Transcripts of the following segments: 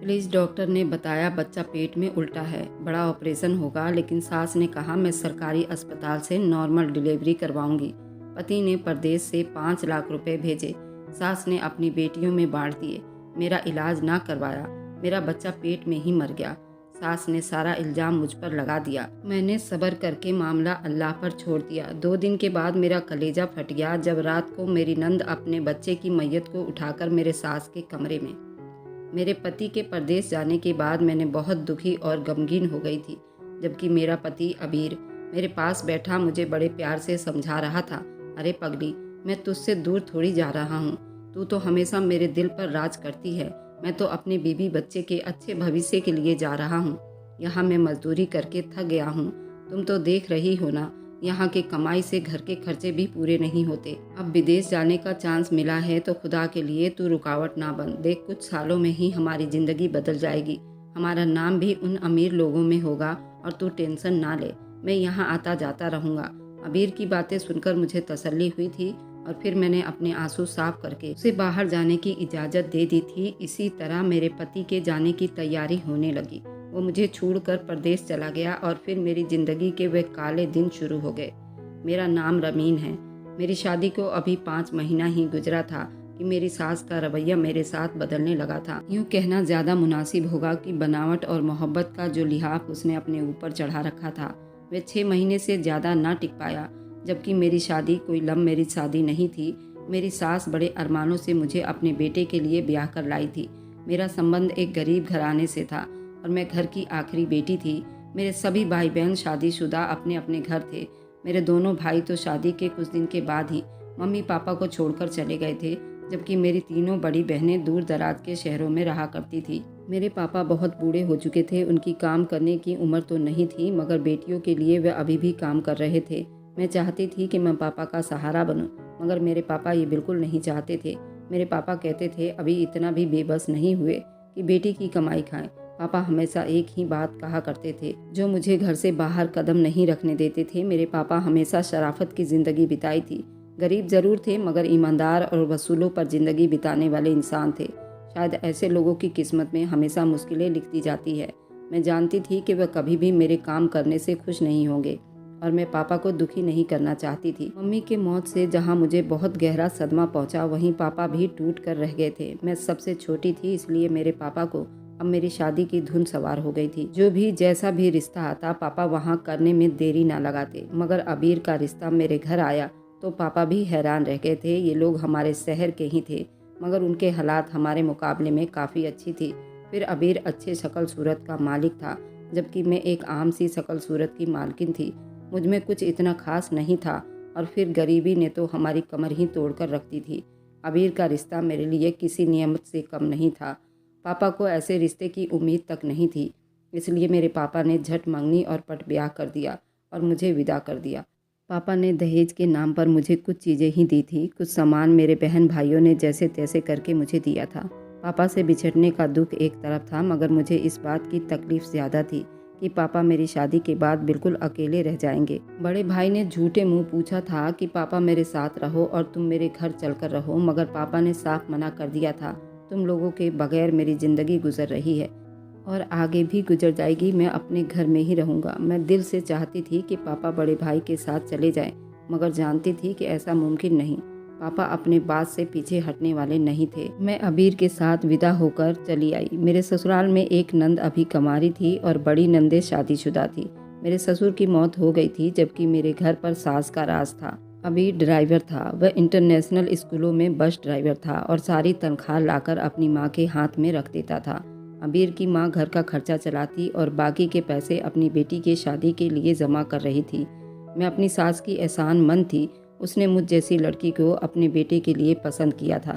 Please, doctor ने बताया बच्चा पेट में उल्टा है, बड़ा ऑपरेशन होगा, लेकिन सास ने कहा मैं सरकारी अस्पताल से नॉर्मल डिलीवरी करवाऊंगी। पति ने परदेश से 5 लाख रुपए भेजे, सास ने अपनी बेटियों में बांट दिए, मेरा इलाज ना करवाया, मेरा बच्चा पेट में ही मर गया। सास ने सारा इल्ज़ाम मुझ पर लगा दिया। मैंने सब्र करके मामला अल्लाह पर छोड़ दिया। 2 दिन के बाद मेरा कलेजा फट गया जब रात को मेरी नंद अपने बच्चे की मैयत को उठाकर मेरे सास के कमरे में। मेरे पति के परदेश जाने के बाद मैंने बहुत दुखी और गमगीन हो गई थी, जबकि मेरा पति अबीर मेरे पास बैठा मुझे बड़े प्यार से समझा रहा था, अरे पगली, मैं तुझसे दूर थोड़ी जा रहा हूँ, तू तो हमेशा मेरे दिल पर राज करती है। मैं तो अपने बीबी बच्चे के अच्छे भविष्य के लिए जा रहा हूँ। यहाँ मैं मजदूरी करके थक गया हूँ, तुम तो देख रही हो ना, यहाँ के कमाई से घर के खर्चे भी पूरे नहीं होते। अब विदेश जाने का चांस मिला है तो खुदा के लिए तू रुकावट ना बन। देख, कुछ सालों में ही हमारी ज़िंदगी बदल जाएगी, हमारा नाम भी उन अमीर लोगों में होगा और तू टेंशन ना ले, मैं यहाँ आता जाता रहूँगा। अबीर की बातें सुनकर मुझे तसल्ली हुई थी और फिर मैंने अपने आंसू साफ करके उसे बाहर जाने की इजाज़त दे दी थी। इसी तरह मेरे पति के जाने की तैयारी होने लगी। वो मुझे छोड़कर परदेश चला गया और फिर मेरी ज़िंदगी के वे काले दिन शुरू हो गए। मेरा नाम रमीन है। मेरी शादी को अभी 5 महीना ही गुजरा था कि मेरी सास का रवैया मेरे साथ बदलने लगा था। यूँ कहना ज़्यादा मुनासिब होगा कि बनावट और मोहब्बत का जो लिहाफ उसने अपने ऊपर चढ़ा रखा था वह 6 महीने से ज़्यादा ना टिक पाया। जबकि मेरी शादी कोई लव मैरिज शादी नहीं थी। मेरी सास बड़े अरमानों से मुझे अपने बेटे के लिए ब्याह कर लाई थी। मेरा संबंध एक गरीब घराने से था और मैं घर की आखिरी बेटी थी। मेरे सभी भाई बहन शादीशुदा अपने अपने घर थे। मेरे दोनों भाई तो शादी के कुछ दिन के बाद ही मम्मी पापा को छोड़कर चले गए थे, जबकि मेरी तीनों बड़ी बहनें दूर दराज के शहरों में रहा करती थी। मेरे पापा बहुत बूढ़े हो चुके थे, उनकी काम करने की उम्र तो नहीं थी, मगर बेटियों के लिए वे अभी भी काम कर रहे थे। मैं चाहती थी कि मैं पापा का सहारा बनूं, मगर मेरे पापा ये बिल्कुल नहीं चाहते थे। मेरे पापा कहते थे अभी इतना भी बेबस नहीं हुए कि बेटी की कमाई खाएं। पापा हमेशा एक ही बात कहा करते थे, जो मुझे घर से बाहर कदम नहीं रखने देते थे। मेरे पापा हमेशा शराफत की ज़िंदगी बिताई थी। गरीब ज़रूर थे मगर ईमानदार और वसूलों पर ज़िंदगी बिताने वाले इंसान थे। शायद ऐसे लोगों की किस्मत में हमेशा मुश्किलें लिखती जाती है। मैं जानती थी कि वह कभी भी मेरे काम करने से खुश नहीं होंगे और मैं पापा को दुखी नहीं करना चाहती थी। मम्मी के मौत से जहाँ मुझे बहुत गहरा सदमा पहुँचा, वहीं पापा भी टूट कर रह गए थे। मैं सबसे छोटी थी, इसलिए मेरे पापा को अब मेरी शादी की धुन सवार हो गई थी। जो भी जैसा भी रिश्ता आता पापा वहाँ करने में देरी ना लगाते। मगर अबीर का रिश्ता मेरे घर आया तो पापा भी हैरान रह गए थे। ये लोग हमारे शहर के ही थे, मगर उनके हालात हमारे मुकाबले में काफ़ी अच्छी थी। फिर अबीर अच्छे शक्ल सूरत का मालिक था, जबकि मैं एक आम सी शक्ल सूरत की मालकिन थी। मुझ में कुछ इतना खास नहीं था और फिर गरीबी ने तो हमारी कमर ही तोड़कर रखती थी। अबीर का रिश्ता मेरे लिए किसी नियमत से कम नहीं था। पापा को ऐसे रिश्ते की उम्मीद तक नहीं थी, इसलिए मेरे पापा ने झट मंगनी और पट ब्याह कर दिया और मुझे विदा कर दिया। पापा ने दहेज के नाम पर मुझे कुछ चीज़ें ही दी थी। कुछ सामान मेरे बहन भाइयों ने जैसे तैसे करके मुझे दिया था। पापा से बिछड़ने का दुख एक तरफ था, मगर मुझे इस बात की तकलीफ ज़्यादा थी कि पापा मेरी शादी के बाद बिल्कुल अकेले रह जाएंगे। बड़े भाई ने झूठे मुंह पूछा था कि पापा मेरे साथ रहो और तुम मेरे घर चलकर रहो, मगर पापा ने साफ मना कर दिया था, तुम लोगों के बगैर मेरी ज़िंदगी गुजर रही है और आगे भी गुजर जाएगी। मैं अपने घर में ही रहूँगा। मैं दिल से चाहती थी कि पापा बड़े भाई के साथ चले जाएं, मगर जानती थी कि ऐसा मुमकिन नहीं। पापा अपने बात से पीछे हटने वाले नहीं थे। मैं अबीर के साथ विदा होकर चली आई। मेरे ससुराल में एक नंद अभी कमारी थी और बड़ी नंदे शादीशुदा थी। मेरे ससुर की मौत हो गई थी, जबकि मेरे घर पर सास का राज था। अबीर ड्राइवर था। वह इंटरनेशनल स्कूलों में बस ड्राइवर था और सारी तनख्वाह लाकर अपनी माँ के हाथ में रख देता था। अबीर की माँ घर का खर्चा चलाती और बाकी के पैसे अपनी बेटी के शादी के लिए जमा कर रही थी। मैं अपनी सास की एहसान मंद थी। उसने मुझ जैसी लड़की को अपने बेटे के लिए पसंद किया था।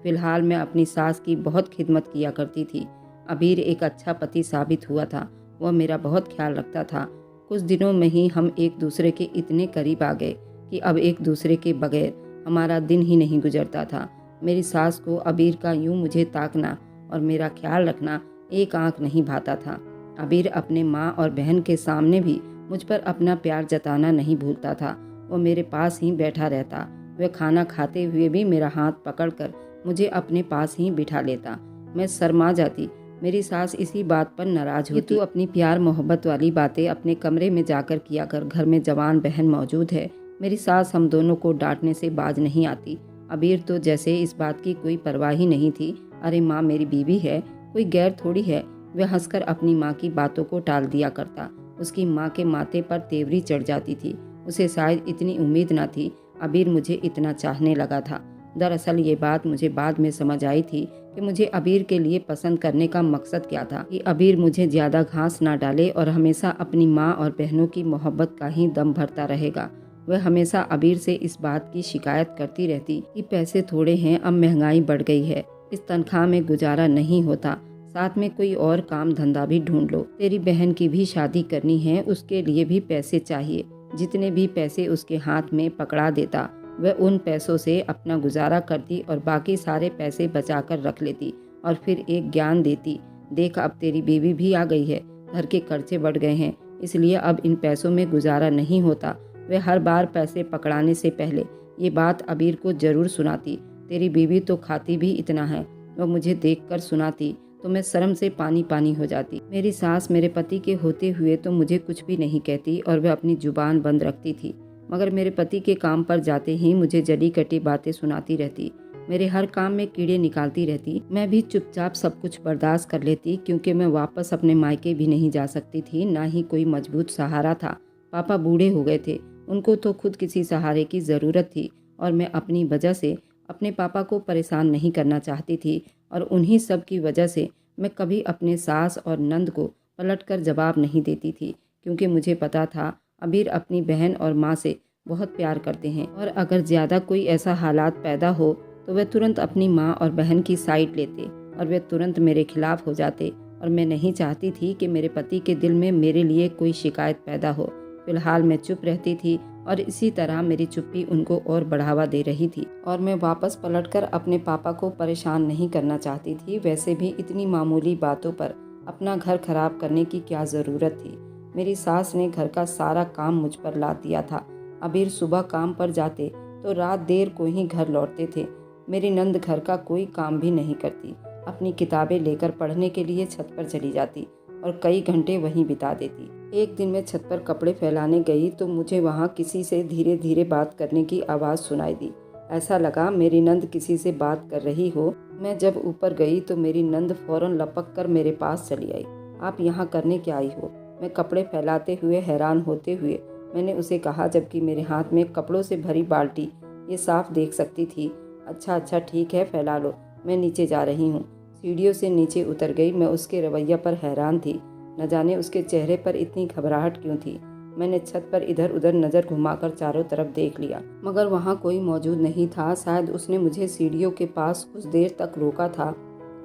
फिलहाल मैं अपनी सास की बहुत खिदमत किया करती थी। अबीर एक अच्छा पति साबित हुआ था। वह मेरा बहुत ख्याल रखता था। कुछ दिनों में ही हम एक दूसरे के इतने करीब आ गए कि अब एक दूसरे के बगैर हमारा दिन ही नहीं गुजरता था। मेरी सास को अबीर का यूं मुझे ताकना और मेरा ख्याल रखना एक आंख नहीं भाता था। अबीर अपने माँ और बहन के सामने भी मुझ पर अपना प्यार जताना नहीं भूलता था। वो मेरे पास ही बैठा रहता। वह खाना खाते हुए भी मेरा हाथ पकड़कर मुझे अपने पास ही बिठा लेता। मैं शर्मा जाती। मेरी सास इसी बात पर नाराज होती। तू अपनी प्यार मोहब्बत वाली बातें अपने कमरे में जाकर किया कर, घर में जवान बहन मौजूद है। मेरी सास हम दोनों को डांटने से बाज नहीं आती। अबीर तो जैसे इस बात की कोई परवाह ही नहीं थी। अरे माँ मेरी बीवी है, कोई गैर थोड़ी है। वह हंसकर अपनी माँ की बातों को टाल दिया करता। उसकी माँ के माथे पर तेवरी चढ़ जाती थी। उसे शायद इतनी उम्मीद न थी अबीर मुझे इतना चाहने लगा था। दरअसल ये बात मुझे बाद में समझ आई थी कि मुझे अबीर के लिए पसंद करने का मकसद क्या था, कि अबीर मुझे ज़्यादा घास ना डाले और हमेशा अपनी माँ और बहनों की मोहब्बत का ही दम भरता रहेगा। वह हमेशा अबीर से इस बात की शिकायत करती रहती कि पैसे थोड़े हैं, अब महंगाई बढ़ गई है, इस तनख्वाह में गुजारा नहीं होता, साथ में कोई और काम धंधा भी ढूंढ लो। तेरी बहन की भी शादी करनी है, उसके लिए भी पैसे चाहिए। जितने भी पैसे उसके हाथ में पकड़ा देता वह उन पैसों से अपना गुजारा करती और बाकी सारे पैसे बचाकर रख लेती और फिर एक ज्ञान देती, देख अब तेरी बीवी भी आ गई है, घर के खर्चे बढ़ गए हैं, इसलिए अब इन पैसों में गुजारा नहीं होता। वह हर बार पैसे पकड़ाने से पहले ये बात अबीर को जरूर सुनाती, तेरी बीवी तो खाती भी इतना है। वह मुझे देखकर सुनाती तो मैं शर्म से पानी पानी हो जाती। मेरी सास मेरे पति के होते हुए तो मुझे कुछ भी नहीं कहती और वह अपनी जुबान बंद रखती थी, मगर मेरे पति के काम पर जाते ही मुझे जली कटी बातें सुनाती रहती, मेरे हर काम में कीड़े निकालती रहती। मैं भी चुपचाप सब कुछ बर्दाश्त कर लेती, क्योंकि मैं वापस अपने मायके भी नहीं जा सकती थी, ना ही कोई मजबूत सहारा था। पापा बूढ़े हो गए थे, उनको तो खुद किसी सहारे की ज़रूरत थी और मैं अपनी वजह से अपने पापा को परेशान नहीं करना चाहती थी और उन्हीं सब की वजह से मैं कभी अपने सास और नंद को पलटकर जवाब नहीं देती थी, क्योंकि मुझे पता था अबीर अपनी बहन और माँ से बहुत प्यार करते हैं और अगर ज़्यादा कोई ऐसा हालात पैदा हो तो वह तुरंत अपनी माँ और बहन की साइड लेते और वे तुरंत मेरे खिलाफ हो जाते और मैं नहीं चाहती थी कि मेरे पति के दिल में मेरे लिए कोई शिकायत पैदा हो। फिलहाल मैं चुप रहती थी और इसी तरह मेरी चुप्पी उनको और बढ़ावा दे रही थी और मैं वापस पलटकर अपने पापा को परेशान नहीं करना चाहती थी। वैसे भी इतनी मामूली बातों पर अपना घर खराब करने की क्या ज़रूरत थी। मेरी सास ने घर का सारा काम मुझ पर लाद दिया था। अबीर सुबह काम पर जाते तो रात देर को ही घर लौटते थे। मेरी नंद घर का कोई काम भी नहीं करती, अपनी किताबें लेकर पढ़ने के लिए छत पर चली जाती और कई घंटे वहीं बिता देती। एक दिन मैं छत पर कपड़े फैलाने गई तो मुझे वहाँ किसी से धीरे धीरे बात करने की आवाज़ सुनाई दी। ऐसा लगा मेरी नंद किसी से बात कर रही हो। मैं जब ऊपर गई तो मेरी नंद फौरन लपक कर मेरे पास चली आई। आप यहाँ करने क्या आई हो? मैं कपड़े फैलाते हुए हैरान होते हुए मैंने उसे कहा, जबकि मेरे हाथ में कपड़ों से भरी बाल्टी ये साफ देख सकती थी। अच्छा ठीक है, फैला लो, मैं नीचे जा रही हूँ। सीढ़ियों से नीचे उतर गई। मैं उसके रवैया पर हैरान थी, न जाने उसके चेहरे पर इतनी घबराहट क्यों थी। मैंने छत पर इधर उधर नज़र घुमाकर चारों तरफ देख लिया, मगर वहाँ कोई मौजूद नहीं था। शायद उसने मुझे सीढ़ियों के पास कुछ देर तक रोका था।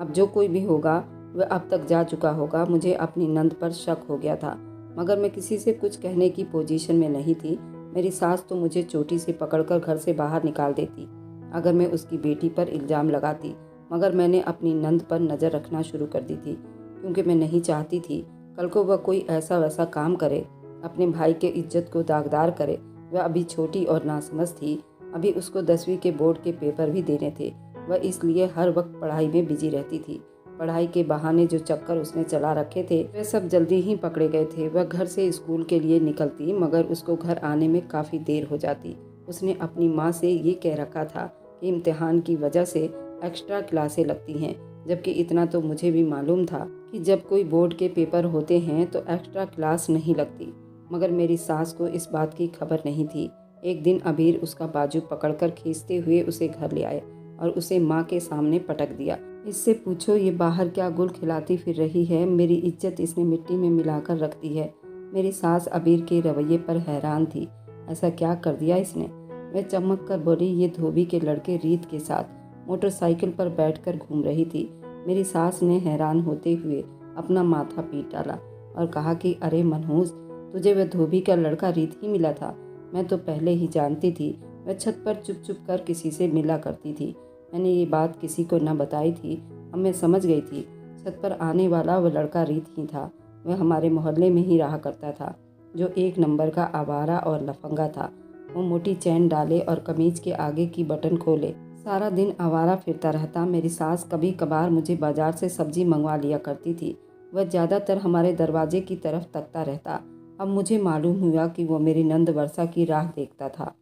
अब जो कोई भी होगा वह अब तक जा चुका होगा। मुझे अपनी नंद पर शक हो गया था, मगर मैं किसी से कुछ कहने की पोजीशन में नहीं थी। मेरी सास तो मुझे चोटी से पकड़कर घर से बाहर निकाल देती अगर मैं उसकी बेटी पर इल्ज़ाम लगाती, मगर मैंने अपनी नंद पर नज़र रखना शुरू कर दी थी, क्योंकि मैं नहीं चाहती थी कल को वह कोई ऐसा वैसा काम करे, अपने भाई के इज्जत को दागदार करे। वह अभी छोटी और नासमझ थी, अभी उसको 10वीं के बोर्ड के पेपर भी देने थे। वह इसलिए हर वक्त पढ़ाई में बिजी रहती थी। पढ़ाई के बहाने जो चक्कर उसने चला रखे थे वे सब जल्दी ही पकड़े गए थे। वह घर से स्कूल के लिए निकलती, मगर उसको घर आने में काफ़ी देर हो जाती। उसने अपनी माँ से ये कह रखा था कि इम्तिहान की वजह से एक्स्ट्रा क्लासें लगती हैं, जबकि इतना तो मुझे भी मालूम था कि जब कोई बोर्ड के पेपर होते हैं तो एक्स्ट्रा क्लास नहीं लगती, मगर मेरी सास को इस बात की खबर नहीं थी। एक दिन अबीर उसका बाजू पकड़कर खींचते हुए उसे घर ले आए और उसे माँ के सामने पटक दिया। इससे पूछो ये बाहर क्या गुल खिलाती फिर रही है, मेरी इज्जत इसने मिट्टी में मिलाकर रख दी है। मेरी सास अबीर के रवैये पर हैरान थी। ऐसा क्या कर दिया इसने? वह चमक कर बोली, ये धोबी के लड़के रीत के साथ मोटरसाइकिल पर बैठकर घूम रही थी। मेरी सास ने हैरान होते हुए अपना माथा पीट डाला और कहा कि अरे मनहूस, तुझे वह धोबी का लड़का रीत ही मिला था? मैं तो पहले ही जानती थी। वह छत पर चुप चुप कर किसी से मिला करती थी। मैंने ये बात किसी को न बताई थी। अब मैं समझ गई थी, छत पर आने वाला वह लड़का रीत ही था। वह हमारे मोहल्ले में ही रहा करता था, जो एक नंबर का आवारा और लफंगा था। वो मोटी चैन डाले और कमीज के आगे की बटन खोले, सारा दिन आवारा फिरता रहता। मेरी सास कभी कभार मुझे बाजार से सब्जी मंगवा लिया करती थी। वह ज़्यादातर हमारे दरवाजे की तरफ तकता रहता। अब मुझे मालूम हुआ कि वो मेरी नंद वर्षा की राह देखता था।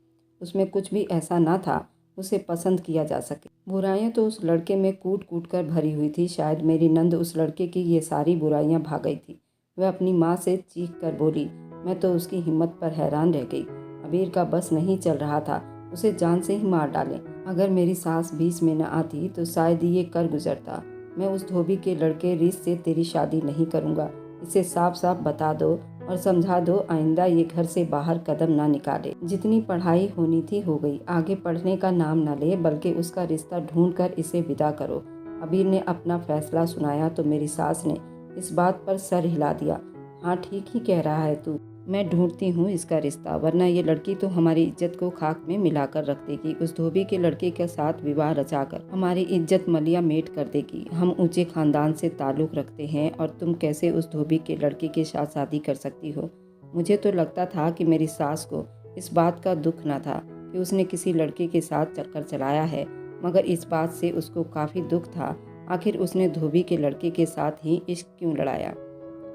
उसमें कुछ भी ऐसा ना था उसे पसंद किया जा सके। बुराइयां तो उस लड़के में कूट कूट कर भरी हुई थी। शायद मेरी नंद उस लड़के की ये सारी बुराइयां भाग गई थी। वह अपनी माँ से चीख कर बोली। मैं तो उसकी हिम्मत पर हैरान रह गई। अबीर का बस नहीं चल रहा था, उसे जान से ही मार डाले। अगर मेरी सास बीच में न आती तो शायद ये कर गुजरता। मैं उस धोबी के लड़के रीस से तेरी शादी नहीं करूँगा। इसे साफ साफ बता दो और समझा दो आइंदा ये घर से बाहर कदम ना निकाले। जितनी पढ़ाई होनी थी हो गई, आगे पढ़ने का नाम न ले, बल्कि उसका रिश्ता ढूंढ कर इसे विदा करो। अबीर ने अपना फैसला सुनाया तो मेरी सास ने इस बात पर सर हिला दिया। हाँ, ठीक ही कह रहा है तू। मैं ढूंढती हूँ इसका रिश्ता, वरना ये लड़की तो हमारी इज्जत को खाक में मिलाकर रख देगी। उस धोबी के लड़के के साथ विवाह रचाकर हमारी इज्जत मलिया मेट कर देगी। हम ऊंचे खानदान से ताल्लुक रखते हैं और तुम कैसे उस धोबी के लड़के के साथ शादी कर सकती हो। मुझे तो लगता था कि मेरी सास को इस बात का दुख न था कि उसने किसी लड़के के साथ चक्कर चलाया है, मगर इस बात से उसको काफ़ी दुख था। आखिर उसने धोबी के लड़के के साथ ही इश्क क्यों लड़ाया।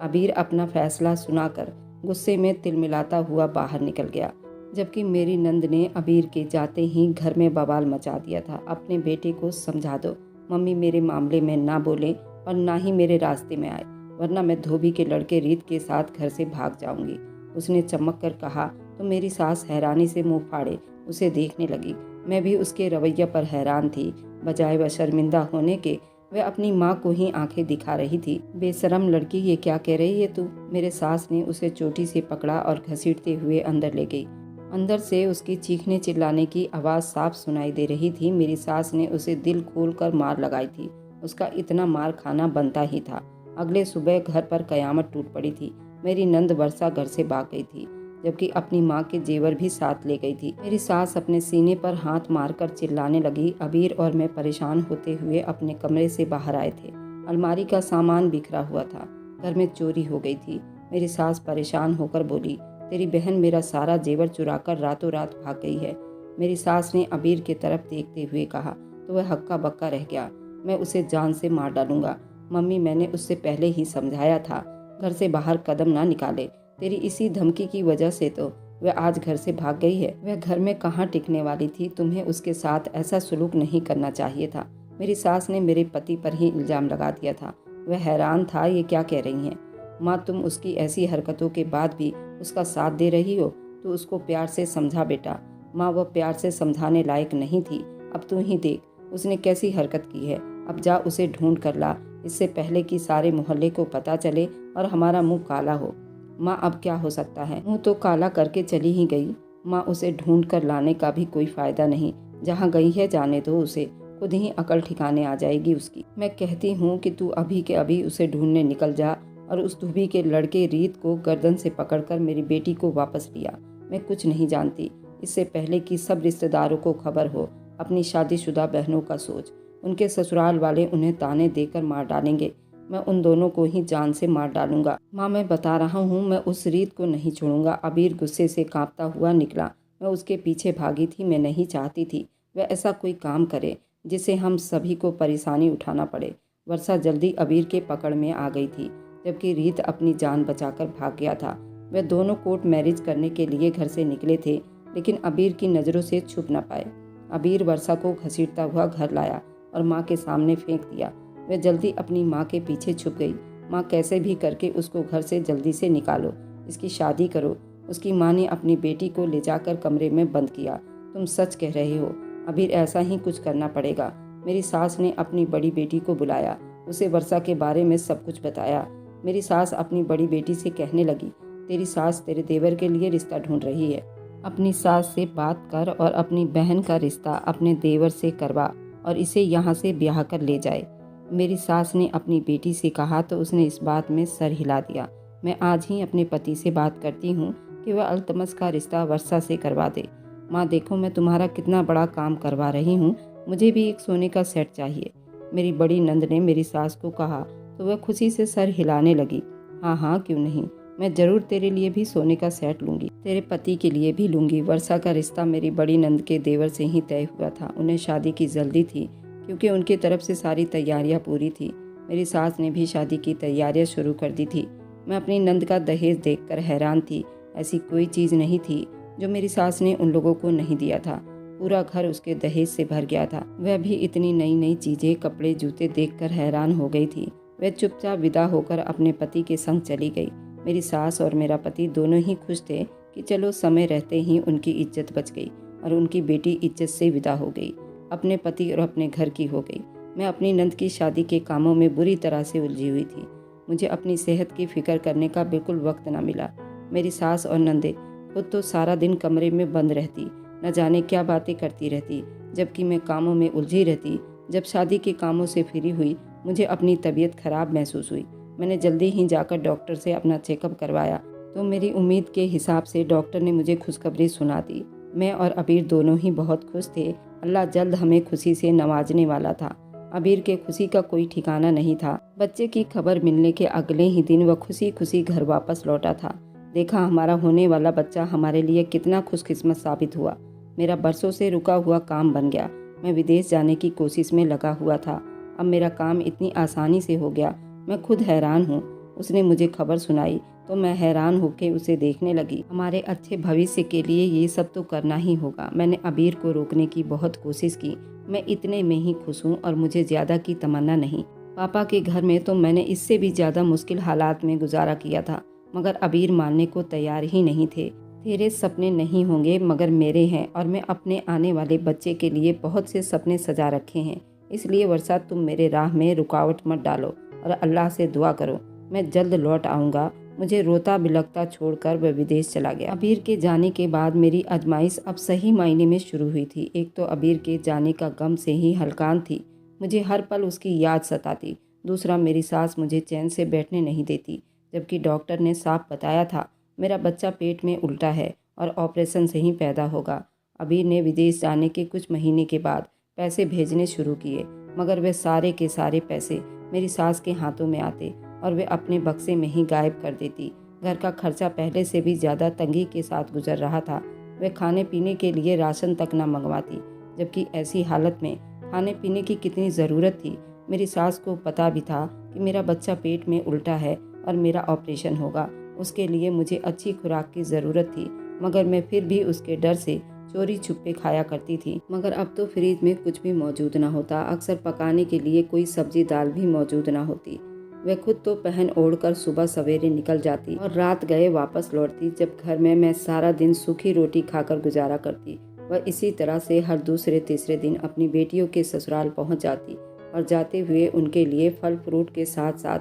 अबीर अपना फैसला सुनाकर गुस्से में तिलमिलाता हुआ बाहर निकल गया, जबकि मेरी नंद ने अबीर के जाते ही घर में बवाल मचा दिया था। अपने बेटे को समझा दो, मम्मी मेरे मामले में ना बोले और ना ही मेरे रास्ते में आए, वरना मैं धोबी के लड़के रीत के साथ घर से भाग जाऊंगी। उसने चमक कर कहा तो मेरी सास हैरानी से मुंह फाड़े उसे देखने लगी। मैं भी उसके रवैया पर हैरान थी। बजाय वह शर्मिंदा होने के वह अपनी माँ को ही आंखें दिखा रही थी। बेशरम लड़की, ये क्या कह रही है तू। मेरे सास ने उसे चोटी से पकड़ा और घसीटते हुए अंदर ले गई। अंदर से उसकी चीखने चिल्लाने की आवाज़ साफ सुनाई दे रही थी। मेरी सास ने उसे दिल खोल कर मार लगाई थी। उसका इतना मार खाना बनता ही था। अगले सुबह घर पर कयामत टूट पड़ी थी। मेरी नंद वर्षा घर से भाग गई थी, जबकि अपनी माँ के जेवर भी साथ ले गई थी। मेरी सास अपने सीने पर हाथ मारकर चिल्लाने लगी। अबीर और मैं परेशान होते हुए अपने कमरे से बाहर आए थे। अलमारी का सामान बिखरा हुआ था। घर में चोरी हो गई थी। मेरी सास परेशान होकर बोली, तेरी बहन मेरा सारा जेवर चुराकर रातों रात भाग गई है। मेरी सास ने अबीर की तरफ देखते हुए कहा तो वह हक्का बक्का रह गया। मैं उसे जान से मार डालूंगा। मम्मी, मैंने उससे पहले ही समझाया था घर से बाहर कदम ना निकाले। तेरी इसी धमकी की वजह से तो वह आज घर से भाग गई है। वह घर में कहाँ टिकने वाली थी। तुम्हें उसके साथ ऐसा सुलूक नहीं करना चाहिए था। मेरी सास ने मेरे पति पर ही इल्जाम लगा दिया था। वह हैरान था, ये क्या कह रही हैं माँ, तुम उसकी ऐसी हरकतों के बाद भी उसका साथ दे रही हो। तो उसको प्यार से समझा बेटा। माँ, वह प्यार से समझाने लायक नहीं थी। अब तू ही देख उसने कैसी हरकत की है। अब जा उसे ढूंढ कर ला, इससे पहले कि सारे मोहल्ले को पता चले और हमारा मुंह काला हो। माँ, अब क्या हो सकता है, मुंह तो काला करके चली ही गई। माँ, उसे ढूंढ कर लाने का भी कोई फायदा नहीं। जहाँ गई है जाने दो उसे, खुद ही अकल ठिकाने आ जाएगी उसकी। मैं कहती हूँ कि तू अभी के अभी उसे ढूंढने निकल जा और उस धोबी के लड़के रीत को गर्दन से पकड़कर मेरी बेटी को वापस लिया। मैं कुछ नहीं जानती। इससे पहले कि सब रिश्तेदारों को खबर हो, अपनी शादीशुदा बहनों का सोच। उनके ससुराल वाले उन्हें ताने देकर मार डालेंगे। मैं उन दोनों को ही जान से मार डालूंगा। माँ, मैं बता रहा हूँ, मैं उस रीत को नहीं छोड़ूंगा। अबीर गुस्से से कांपता हुआ निकला। मैं उसके पीछे भागी थी। मैं नहीं चाहती थी वह ऐसा कोई काम करे जिसे हम सभी को परेशानी उठाना पड़े। वर्षा जल्दी अबीर के पकड़ में आ गई थी, जबकि रीत अपनी जान बचाकर भाग गया था। वे दोनों कोर्ट मैरिज करने के लिए घर से निकले थे, लेकिन अबीर की नज़रों से छुप न पाए। अबीर वर्षा को घसीटता हुआ घर लाया और माँ के सामने फेंक दिया। वह जल्दी अपनी माँ के पीछे छुप गई। माँ, कैसे भी करके उसको घर से जल्दी से निकालो, इसकी शादी करो। उसकी माँ ने अपनी बेटी को ले जाकर कमरे में बंद किया। तुम सच कह रहे हो अबीर, ऐसा ही कुछ करना पड़ेगा। मेरी सास ने अपनी बड़ी बेटी को बुलाया, उसे वर्षा के बारे में सब कुछ बताया। मेरी सास अपनी बड़ी बेटी से कहने लगी, तेरी सास तेरे देवर के लिए रिश्ता ढूंढ रही है। अपनी सास से बात कर और अपनी बहन का रिश्ता अपने देवर से करवा और इसे यहाँ से ब्याह कर ले जाए। मेरी सास ने अपनी बेटी से कहा तो उसने इस बात में सर हिला दिया। मैं आज ही अपने पति से बात करती हूँ कि वह अल्तमस का रिश्ता वर्षा से करवा दे। माँ, देखो मैं तुम्हारा कितना बड़ा काम करवा रही हूँ। मुझे भी एक सोने का सेट चाहिए। मेरी बड़ी नंद ने मेरी सास को कहा तो वह खुशी से सर हिलाने लगी। हाँ हाँ, क्यों नहीं, मैं ज़रूर तेरे लिए भी सोने का सेट लूँगी, तेरे पति के लिए भी लूँगी। वर्षा का रिश्ता मेरी बड़ी नंद के देवर से ही तय हुआ था। उन्हें शादी की जल्दी थी क्योंकि उनकी तरफ से सारी तैयारियां पूरी थी। मेरी सास ने भी शादी की तैयारियां शुरू कर दी थी। मैं अपनी नंद का दहेज देखकर हैरान थी। ऐसी कोई चीज़ नहीं थी जो मेरी सास ने उन लोगों को नहीं दिया था। पूरा घर उसके दहेज से भर गया था। वह भी इतनी नई नई चीज़ें, कपड़े, जूते देखकर हैरान हो गई थी। वह चुपचाप विदा होकर अपने पति के संग चली गई। मेरी सास और मेरा पति दोनों ही खुश थे कि चलो समय रहते ही उनकी इज्जत बच गई और उनकी बेटी इज्जत से विदा हो गई, अपने पति और अपने घर की हो गई। मैं अपनी नंद की शादी के कामों में बुरी तरह से उलझी हुई थी। मुझे अपनी सेहत की फिक्र करने का बिल्कुल वक्त न मिला। मेरी सास और नंदे खुद तो सारा दिन कमरे में बंद रहती, न जाने क्या बातें करती रहती, जबकि मैं कामों में उलझी रहती। जब शादी के कामों से फ्री हुई, मुझे अपनी तबीयत खराब महसूस हुई। मैंने जल्दी ही जाकर डॉक्टर से अपना चेकअप करवाया तो मेरी उम्मीद के हिसाब से डॉक्टर ने मुझे खुशखबरी सुना दी। मैं और अबीर दोनों ही बहुत खुश थे। अल्लाह जल्द हमें खुशी से नवाजने वाला था। अबीर के खुशी का कोई ठिकाना नहीं था। बच्चे की खबर मिलने के अगले ही दिन वह खुशी खुशी घर वापस लौटा था। देखा हमारा होने वाला बच्चा हमारे लिए कितना खुशकिस्मत साबित हुआ। मेरा बरसों से रुका हुआ काम बन गया। मैं विदेश जाने की कोशिश में लगा हुआ था। अब मेरा काम इतनी आसानी से हो गया, मैं खुद हैरान हूँ। उसने मुझे खबर सुनाई तो मैं हैरान होकर उसे देखने लगी। हमारे अच्छे भविष्य के लिए ये सब तो करना ही होगा। मैंने अबीर को रोकने की बहुत कोशिश की। मैं इतने में ही खुश हूँ और मुझे ज़्यादा की तमन्ना नहीं। पापा के घर में तो मैंने इससे भी ज़्यादा मुश्किल हालात में गुजारा किया था, मगर अबीर मानने को तैयार ही नहीं थे। तेरे सपने नहीं होंगे मगर मेरे हैं, और मैं अपने आने वाले बच्चे के लिए बहुत से सपने सजा रखे हैं। इसलिए वर्षा, तुम मेरे राह में रुकावट मत डालो और अल्लाह से दुआ करो। मैं जल्द लौट आऊँगा। मुझे रोता बिलखता छोड़कर वह विदेश चला गया। अबीर के जाने के बाद मेरी आजमाइश अब सही मायने में शुरू हुई थी। एक तो अबीर के जाने का गम से ही हलकान थी, मुझे हर पल उसकी याद सताती। दूसरा, मेरी सास मुझे चैन से बैठने नहीं देती, जबकि डॉक्टर ने साफ बताया था मेरा बच्चा पेट में उल्टा है और ऑपरेशन से ही पैदा होगा। अबीर ने विदेश जाने के कुछ महीने के बाद पैसे भेजने शुरू किए, मगर वे सारे के सारे पैसे मेरी सास के हाथों में आते और वे अपने बक्से में ही गायब कर देती। घर का खर्चा पहले से भी ज़्यादा तंगी के साथ गुजर रहा था। वे खाने पीने के लिए राशन तक न मंगवाती, जबकि ऐसी हालत में खाने पीने की कितनी ज़रूरत थी। मेरी सास को पता भी था कि मेरा बच्चा पेट में उल्टा है और मेरा ऑपरेशन होगा। उसके लिए मुझे अच्छी खुराक की ज़रूरत थी, मगर मैं फिर भी उसके डर से चोरी छुपे खाया करती थी। मगर अब तो फ्रिज में कुछ भी मौजूद ना होता। अक्सर पकाने के लिए कोई सब्जी दाल भी मौजूद ना होती। वह खुद तो पहन ओढ़ कर सुबह सवेरे निकल जाती और रात गए वापस लौटती, जब घर में मैं सारा दिन सूखी रोटी खाकर गुजारा करती। वह इसी तरह से हर दूसरे तीसरे दिन अपनी बेटियों के ससुराल पहुंच जाती और जाते हुए उनके लिए फल फ्रूट के साथ साथ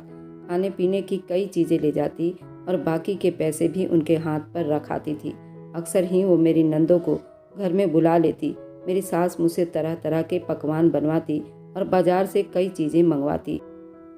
खाने पीने की कई चीज़ें ले जाती और बाकी के पैसे भी उनके हाथ पर रख आती थी। अक्सर ही वो मेरी नंदों को घर में बुला लेती। मेरी सास मुझसे तरह तरह के पकवान बनवाती और बाजार से कई चीज़ें मंगवाती,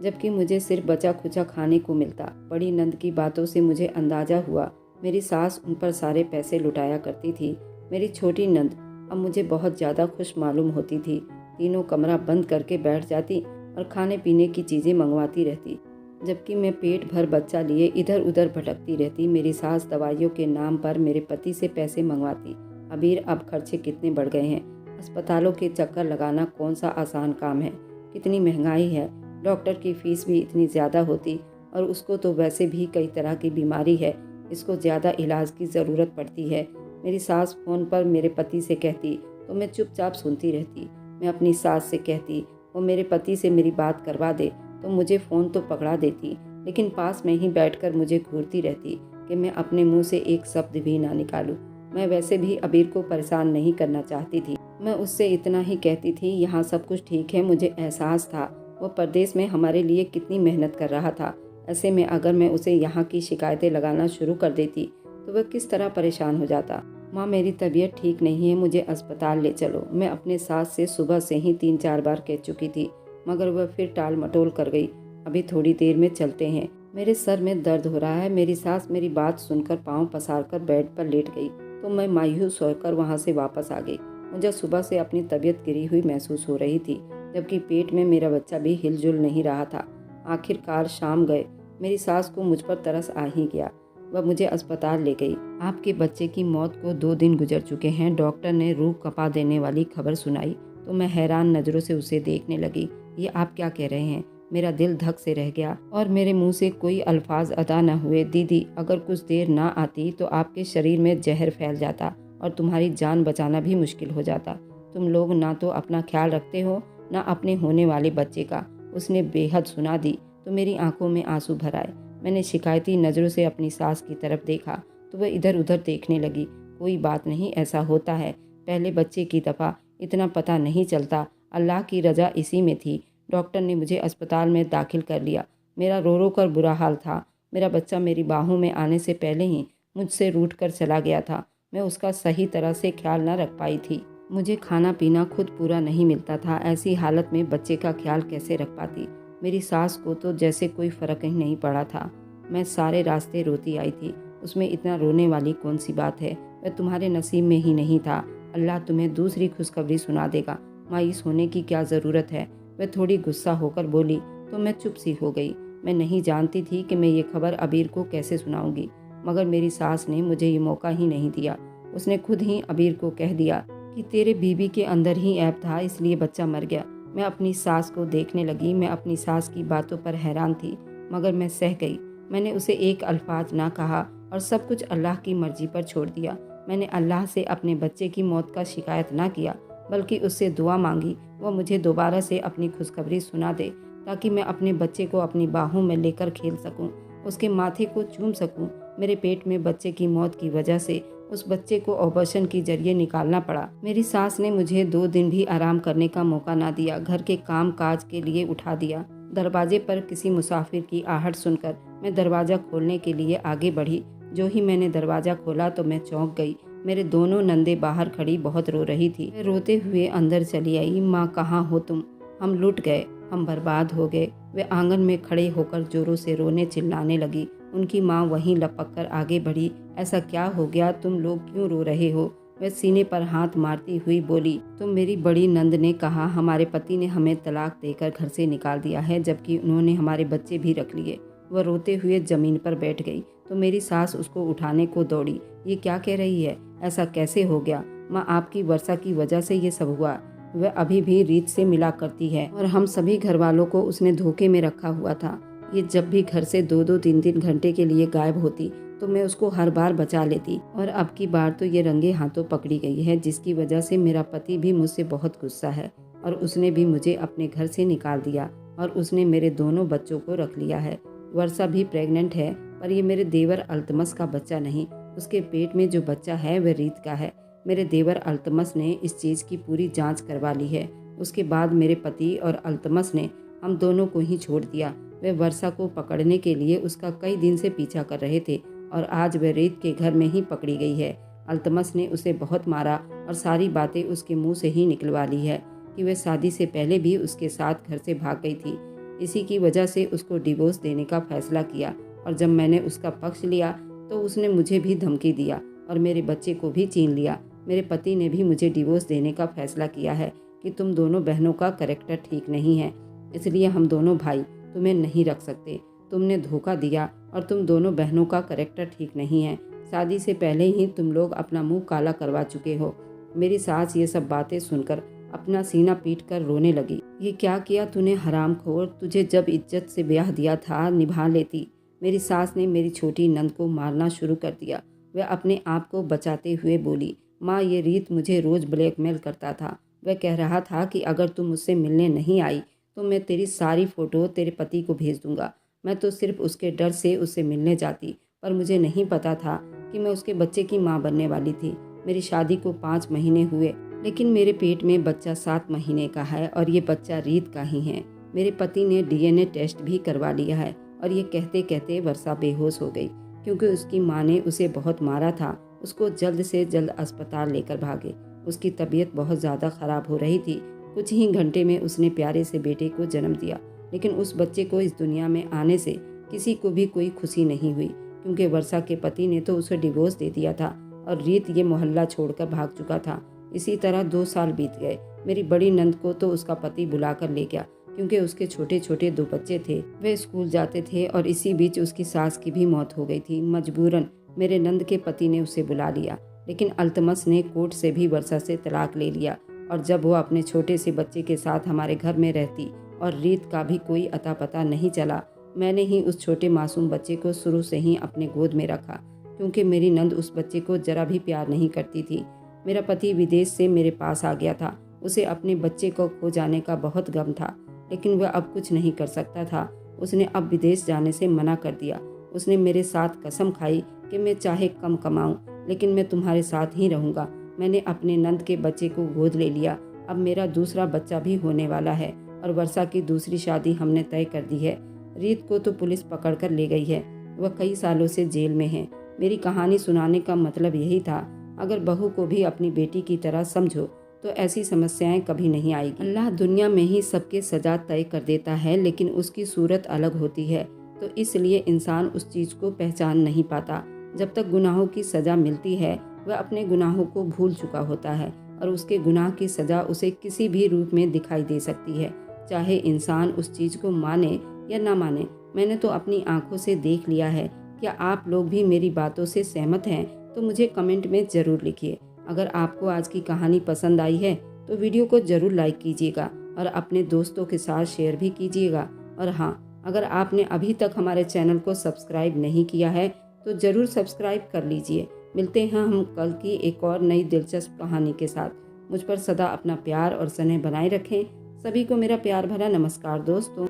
जबकि मुझे सिर्फ बचा खुचा खाने को मिलता। बड़ी नंद की बातों से मुझे अंदाजा हुआ मेरी सास उन पर सारे पैसे लुटाया करती थी। मेरी छोटी नंद अब मुझे बहुत ज़्यादा खुश मालूम होती थी। तीनों कमरा बंद करके बैठ जाती और खाने पीने की चीज़ें मंगवाती रहती, जबकि मैं पेट भर बच्चा लिए इधर उधर भटकती रहती। मेरी सास दवाइयों के नाम पर मेरे पति से पैसे मंगवाती। अबीर, अब खर्चे कितने बढ़ गए हैं। अस्पतालों के चक्कर लगाना कौन सा आसान काम है। कितनी महंगाई है। डॉक्टर की फीस भी इतनी ज़्यादा होती और उसको तो वैसे भी कई तरह की बीमारी है, इसको ज़्यादा इलाज की ज़रूरत पड़ती है। मेरी सास फ़ोन पर मेरे पति से कहती तो मैं चुपचाप सुनती रहती। मैं अपनी सास से कहती वो मेरे पति से मेरी बात करवा दे तो मुझे फ़ोन तो पकड़ा देती, लेकिन पास में ही बैठकर मुझे घूरती रहती कि मैं अपने मुंह से एक शब्द भी ना निकालूं। मैं वैसे भी अबीर को परेशान नहीं करना चाहती थी। मैं उससे इतना ही कहती थी, यहाँ सब कुछ ठीक है। मुझे एहसास था वो परदेश में हमारे लिए कितनी मेहनत कर रहा था। ऐसे में अगर मैं उसे यहाँ की शिकायतें लगाना शुरू कर देती तो वह किस तरह परेशान हो जाता। माँ, मेरी तबीयत ठीक नहीं है, मुझे अस्पताल ले चलो। मैं अपने सास से सुबह से ही 3-4 बार कह चुकी थी, मगर वह फिर टाल मटोल कर गई। अभी थोड़ी देर में चलते हैं, मेरे सर में दर्द हो रहा है। मेरी सास मेरी बात सुनकर पाँव पसार कर बेड पर लेट गई तो मैं मायूस होकर वहाँ से वापस आ गई। मुझे सुबह से अपनी तबीयत गिरी हुई महसूस हो रही थी, जबकि पेट में मेरा बच्चा भी हिलजुल नहीं रहा था। आखिरकार शाम गए। मेरी सास को मुझ पर तरस आ ही गया। वह मुझे अस्पताल ले गई। आपके बच्चे की मौत को 2 दिन गुजर चुके हैं। डॉक्टर ने रूह कपा देने वाली खबर सुनाई तो मैं हैरान नज़रों से उसे देखने लगी। ये आप क्या कह रहे हैं? मेरा दिल धक से रह गया और मेरे मुंह से कोई अल्फाज अदा न हुए। दीदी, अगर कुछ देर ना आती तो आपके शरीर में जहर फैल जाता और तुम्हारी जान बचाना भी मुश्किल हो जाता। तुम लोग ना तो अपना ख्याल रखते हो ना अपने होने वाले बच्चे का। उसने बेहद सुना दी तो मेरी आंखों में आंसू भर आए। मैंने शिकायती नज़रों से अपनी सास की तरफ देखा तो वह इधर उधर देखने लगी। कोई बात नहीं, ऐसा होता है। पहले बच्चे की दफ़ा इतना पता नहीं चलता। अल्लाह की रजा इसी में थी। डॉक्टर ने मुझे अस्पताल में दाखिल कर लिया। मेरा रो रो कर बुरा हाल था। मेरा बच्चा मेरी बाहों में आने से पहले ही मुझसे रूठ कर चला गया था। मैं उसका सही तरह से ख्याल न रख पाई थी। मुझे खाना पीना खुद पूरा नहीं मिलता था। ऐसी हालत में बच्चे का ख्याल कैसे रख पाती? मेरी सास को तो जैसे कोई फ़र्क ही नहीं पड़ा था। मैं सारे रास्ते रोती आई थी। उसमें इतना रोने वाली कौन सी बात है? वह तुम्हारे नसीब में ही नहीं था। अल्लाह तुम्हें दूसरी खुशखबरी सुना देगा। मायूस होने की क्या ज़रूरत है? वह थोड़ी गुस्सा होकर बोली तो मैं चुप सी हो गई। मैं नहीं जानती थी कि मैं ये खबर अबीर को कैसे सुनाऊंगी, मगर मेरी सास ने मुझे ये मौका ही नहीं दिया। उसने खुद ही अबीर को कह दिया कि तेरे बीबी के अंदर ही ऐब था, इसलिए बच्चा मर गया। मैं अपनी सास को देखने लगी। मैं अपनी सास की बातों पर हैरान थी, मगर मैं सह गई। मैंने उसे एक अल्फाज ना कहा और सब कुछ अल्लाह की मर्जी पर छोड़ दिया। मैंने अल्लाह से अपने बच्चे की मौत का शिकायत ना किया, बल्कि उससे दुआ मांगी वह मुझे दोबारा से अपनी खुशखबरी सुना दे, ताकि मैं अपने बच्चे को अपनी बाहों में लेकर खेल सकूं, उसके माथे को चूम सकूं। मेरे पेट में बच्चे की मौत की वजह से उस बच्चे को ऑपरेशन के जरिए निकालना पड़ा। मेरी सास ने मुझे 2 दिन भी आराम करने का मौका ना दिया। घर के काम काज के लिए उठा दिया। दरवाजे पर किसी मुसाफिर की आहट सुनकर मैं दरवाज़ा खोलने के लिए आगे बढ़ी। जो ही मैंने दरवाज़ा खोला तो मैं चौंक गई। मेरे दोनों नंदे बाहर खड़ी बहुत रो रही थी। मैं रोते हुए अंदर चली आई। माँ, कहाँ हो तुम? हम लुट गए, हम बर्बाद हो गए। वे आंगन में खड़े होकर जोरों से रोने चिल्लाने लगी। उनकी माँ वहीं लपक कर आगे बढ़ी। ऐसा क्या हो गया? तुम लोग क्यों रो रहे हो? वह सीने पर हाथ मारती हुई बोली, तो मेरी बड़ी नंद ने कहा हमारे पति ने हमें तलाक देकर घर से निकाल दिया है, जबकि उन्होंने हमारे बच्चे भी रख लिए। वह रोते हुए जमीन पर बैठ गई तो मेरी सास उसको उठाने को दौड़ी। ये क्या कह रही है? ऐसा कैसे हो गया? माँ, आपकी वर्षा की वजह से ये सब हुआ। वह अभी भी रीत से मिला करती है और हम सभी घर वालों को उसने धोखे में रखा हुआ था। ये जब भी घर से 2-2 3-3 घंटे के लिए गायब होती तो मैं उसको हर बार बचा लेती, और अब की बार तो ये रंगे हाथों पकड़ी गई है, जिसकी वजह से मेरा पति भी मुझसे बहुत गुस्सा है और उसने भी मुझे अपने घर से निकाल दिया और उसने मेरे दोनों बच्चों को रख लिया है। वर्षा भी प्रेग्नेंट है, पर ये मेरे देवर अल्तमस का बच्चा नहीं। उसके पेट में जो बच्चा है वह रीत का है। मेरे देवर अल्तमस ने इस चीज़ की पूरी जांच करवा ली है। उसके बाद मेरे पति और अल्तमस ने हम दोनों को ही छोड़ दिया। वे वर्षा को पकड़ने के लिए उसका कई दिन से पीछा कर रहे थे और आज वह रीत के घर में ही पकड़ी गई है। अल्तमस ने उसे बहुत मारा और सारी बातें उसके मुंह से ही निकलवा ली है कि वह शादी से पहले भी उसके साथ घर से भाग गई थी। इसी की वजह से उसको डिवोर्स देने का फैसला किया, और जब मैंने उसका पक्ष लिया तो उसने मुझे भी धमकी दिया और मेरे बच्चे को भी छीन लिया। मेरे पति ने भी मुझे डिवोर्स देने का फैसला किया है कि तुम दोनों बहनों का कैरेक्टर ठीक नहीं है, इसलिए हम दोनों भाई तुम्हें नहीं रख सकते। तुमने धोखा दिया और तुम दोनों बहनों का कैरेक्टर ठीक नहीं है। शादी से पहले ही तुम लोग अपना मुंह काला करवा चुके हो। मेरी सास ये सब बातें सुनकर अपना सीना पीट कर रोने लगी। ये क्या किया तूने हरामखोर? तुझे जब इज्जत से ब्याह दिया था निभा लेती। मेरी सास ने मेरी छोटी नंद को मारना शुरू कर दिया। वह अपने आप को बचाते हुए बोली, माँ, ये रीत मुझे रोज़ ब्लैकमेल करता था। वह कह रहा था कि अगर तुम मुझसे मिलने नहीं आई तो मैं तेरी सारी फ़ोटो तेरे पति को भेज दूंगा। मैं तो सिर्फ उसके डर से उससे मिलने जाती, पर मुझे नहीं पता था कि मैं उसके बच्चे की माँ बनने वाली थी। मेरी शादी को 5 महीने हुए, लेकिन मेरे पेट में बच्चा 7 महीने का है और ये बच्चा रीत का ही है। मेरे पति ने DNA टेस्ट भी करवा लिया है। और ये कहते कहते वर्षा बेहोश हो गई, क्योंकि उसकी माँ ने उसे बहुत मारा था। उसको जल्द से जल्द अस्पताल लेकर भागे। उसकी तबीयत बहुत ज़्यादा ख़राब हो रही थी। कुछ ही घंटे में उसने प्यारे से बेटे को जन्म दिया, लेकिन उस बच्चे को इस दुनिया में आने से किसी को भी कोई खुशी नहीं हुई, क्योंकि वर्षा के पति ने तो उसे डिवोर्स दे दिया था और रीत ये मोहल्ला छोड़कर भाग चुका था। इसी तरह 2 साल बीत गए। मेरी बड़ी नंद को तो उसका पति बुला कर ले गया, क्योंकि उसके छोटे छोटे 2 बच्चे थे। वे स्कूल जाते थे और इसी बीच उसकी सास की भी मौत हो गई थी। मजबूरन मेरे नंद के पति ने उसे बुला लिया, लेकिन अल्तमस ने कोर्ट से भी वर्षा से तलाक ले लिया। और जब वो अपने छोटे से बच्चे के साथ हमारे घर में रहती और रीत का भी कोई अता पता नहीं चला, मैंने ही उस छोटे मासूम बच्चे को शुरू से ही अपने गोद में रखा, क्योंकि मेरी नंद उस बच्चे को जरा भी प्यार नहीं करती थी। मेरा पति विदेश से मेरे पास आ गया था। उसे अपने बच्चे को खो जाने का बहुत गम था, लेकिन वह अब कुछ नहीं कर सकता था। उसने अब विदेश जाने से मना कर दिया। उसने मेरे साथ कसम खाई कि मैं चाहे कम कमाऊं, लेकिन मैं तुम्हारे साथ ही रहूंगा। मैंने अपने नंद के बच्चे को गोद ले लिया। अब मेरा दूसरा बच्चा भी होने वाला है और वर्षा की दूसरी शादी हमने तय कर दी है। रीत को तो पुलिस पकड़ कर ले गई है। वह कई सालों से जेल में है। मेरी कहानी सुनाने का मतलब यही था, अगर बहू को भी अपनी बेटी की तरह समझो तो ऐसी समस्याएं कभी नहीं आएगी। अल्लाह दुनिया में ही सबके सजा तय कर देता है, लेकिन उसकी सूरत अलग होती है, तो इसलिए इंसान उस चीज़ को पहचान नहीं पाता। जब तक गुनाहों की सज़ा मिलती है, वह अपने गुनाहों को भूल चुका होता है और उसके गुनाह की सज़ा उसे किसी भी रूप में दिखाई दे सकती है, चाहे इंसान उस चीज़ को माने या ना माने। मैंने तो अपनी आंखों से देख लिया है। क्या आप लोग भी मेरी बातों से सहमत हैं? तो मुझे कमेंट में ज़रूर लिखिए। अगर आपको आज की कहानी पसंद आई है तो वीडियो को ज़रूर लाइक कीजिएगा और अपने दोस्तों के साथ शेयर भी कीजिएगा। और हाँ, अगर आपने अभी तक हमारे चैनल को सब्सक्राइब नहीं किया है तो ज़रूर सब्सक्राइब कर लीजिए। मिलते हैं हम कल की एक और नई दिलचस्प कहानी के साथ। मुझ पर सदा अपना प्यार और स्नेह बनाए रखें। सभी को मेरा प्यार भरा नमस्कार दोस्तों।